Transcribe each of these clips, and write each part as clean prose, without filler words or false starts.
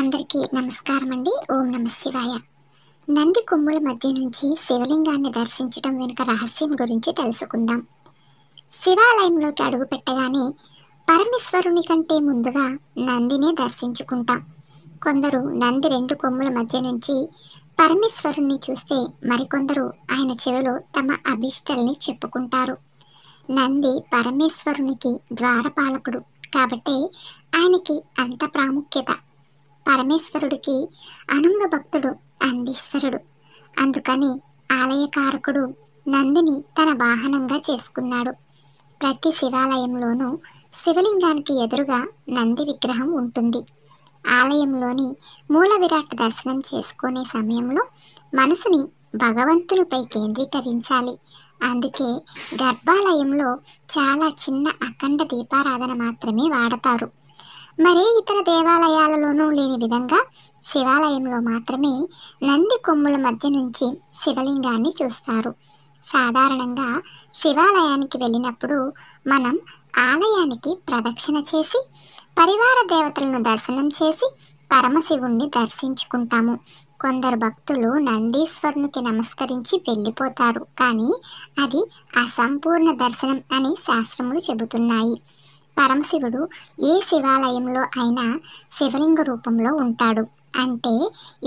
అందరికీ నమస్కారం అండి. ఓం నమ శివాయ. నంది కొమ్ముల మధ్య నుంచి శివలింగాన్ని దర్శించడం వెనుక రహస్యం గురించి తెలుసుకుందాం. శివాలయంలోకి అడుగు పెట్టగానే పరమేశ్వరుని కంటే ముందుగా నందినే దర్శించుకుంటాం. కొందరు నంది రెండు కొమ్ముల మధ్య నుంచి పరమేశ్వరుణ్ణి చూస్తే మరికొందరు ఆయన చెవిలో తమ అభిష్టల్ని చెప్పుకుంటారు. నంది పరమేశ్వరునికి ద్వారపాలకుడు కాబట్టి ఆయనకి అంత ప్రాముఖ్యత. పరమేశ్వరుడికి అనుంగ భక్తుడు అందీశ్వరుడు. అందుకని ఆలయకారకుడు నందిని తన వాహనంగా చేసుకున్నాడు. ప్రతి శివాలయంలోనూ శివలింగానికి ఎదురుగా నంది విగ్రహం ఉంటుంది. ఆలయంలోని మూల విరాట్ దర్శనం చేసుకునే సమయంలో మనసుని భగవంతునిపై కేంద్రీకరించాలి. అందుకే గర్భాలయంలో చాలా చిన్న అఖండ దీపారాధన మాత్రమే వాడతారు. మరే ఇతర దేవాలయాలలోనూ లేని విధంగా శివాలయంలో మాత్రమే నంది కొమ్ముల మధ్య నుంచి శివలింగాన్ని చూస్తారు. సాధారణంగా శివాలయానికి వెళ్ళినప్పుడు మనం ఆలయానికి ప్రదక్షిణ చేసి పరివార దేవతలను దర్శనం చేసి పరమశివుణ్ణి దర్శించుకుంటాము. కొందరు భక్తులు నందీశ్వరునికి నమస్కరించి వెళ్ళిపోతారు, కానీ అది అసంపూర్ణ దర్శనం అని శాస్త్రములు చెబుతున్నాయి. పరమశివుడు ఏ శివాలయంలో అయినా శివలింగ రూపంలో ఉంటాడు. అంటే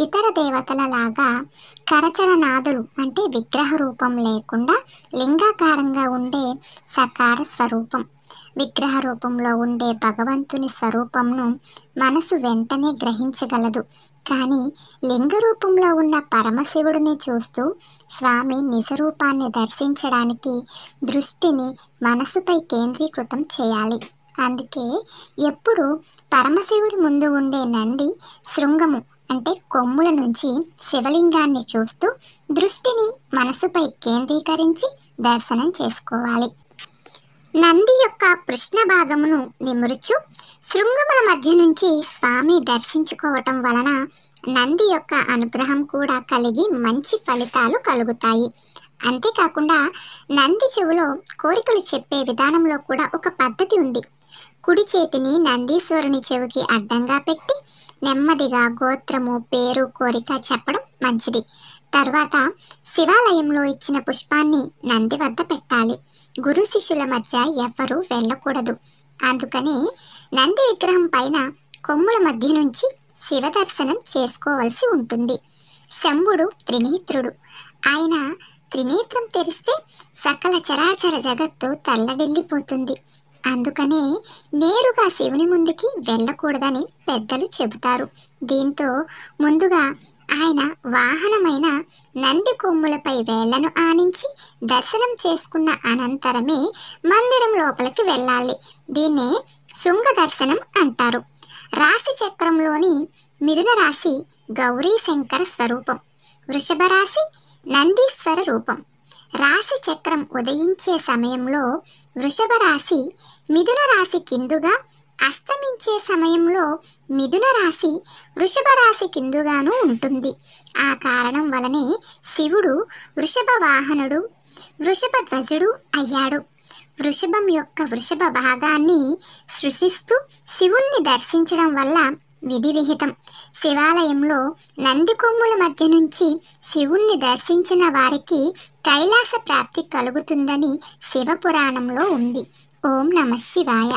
ఇతర దేవతల లాగా కరచరణాదులు అంటే విగ్రహ రూపం లేకుండా లింగాకారంగా ఉండే సకార స్వరూపం. విగ్రహ రూపంలో ఉండే భగవంతుని స్వరూపంను మనసు వెంటనే గ్రహించగలదు, కానీ లింగ రూపంలో ఉన్న పరమశివుడిని చూస్తూ స్వామి నిజరూపాన్ని దర్శించడానికి దృష్టిని మనసుపై కేంద్రీకృతం చేయాలి. అందుకే ఎప్పుడు పరమశివుడి ముందు ఉండే నంది శృంగము అంటే కొమ్ముల నుంచి శివలింగాన్ని చూస్తూ దృష్టిని మనసుపై కేంద్రీకరించి దర్శనం చేసుకోవాలి. నంది యొక్క పృష్ణ భాగమును నిమురుచు శృంగముల మధ్య నుంచి స్వామి దర్శించుకోవటం వలన నంది యొక్క అనుగ్రహం కూడా కలిగి మంచి ఫలితాలు కలుగుతాయి. అంతేకాకుండా నంది చెవులో కోరికలు చెప్పే విధానంలో కూడా ఒక పద్ధతి ఉంది. కుడి చేతిని నందీశ్వరుని చెవికి అడ్డంగా పెట్టి నెమ్మదిగా గోత్రము, పేరు, కోరిక చెప్పడం మంచిది. తర్వాత శివాలయంలో ఇచ్చిన పుష్పాన్ని నంది వద్ద పెట్టాలి. గురు శిష్యుల మధ్య ఎవ్వరూ వెళ్ళకూడదు. అందుకనే నంది విగ్రహం పైన కొమ్ముల మధ్య నుంచి శివ దర్శనం చేసుకోవలసి ఉంటుంది. శంభుడు త్రినేత్రుడు. ఆయన త్రినేత్రం తెరిస్తే సకల చరాచర జగత్తు తల్లడిల్లిపోతుంది. అందుకనే నేరుగా శివుని ముందుకి వెళ్ళకూడదని పెద్దలు చెబుతారు. దీంతో ముందుగా ఆయన వాహనమైన నంది కొమ్ములపై వేళ్లను ఆనించి దర్శనం చేసుకున్న అనంతరమే మందిరం లోపలికి వెళ్ళాలి. దీన్నే శృంగ దర్శనం అంటారు. రాశి చక్రంలోని మిథున రాశి గౌరీ శంకర స్వరూపం, వృషభ రాశి నందీశ్వర రూపం. రాశి చక్రం ఉదయించే సమయంలో వృషభ రాశి మిథున రాశి కిందుగా, అస్తమించే సమయంలో మిథున రాశి వృషభ రాశి కిందుగాను ఉంటుంది. ఆ కారణం వలనే శివుడు వృషభ వాహనుడు, వృషభ ధ్వజుడు అయ్యాడు. వృషభం యొక్క వృషభ భాగాన్ని సృష్టిస్తూ శివుణ్ణి దర్శించడం వల్ల విధి విహితం. శివాలయంలో నంది కొమ్ముల మధ్య నుంచి శివుణ్ణి దర్శించిన వారికి కైలాస ప్రాప్తి కలుగుతుందని శివపురాణంలో ఉంది. ఓం నమ శివాయ.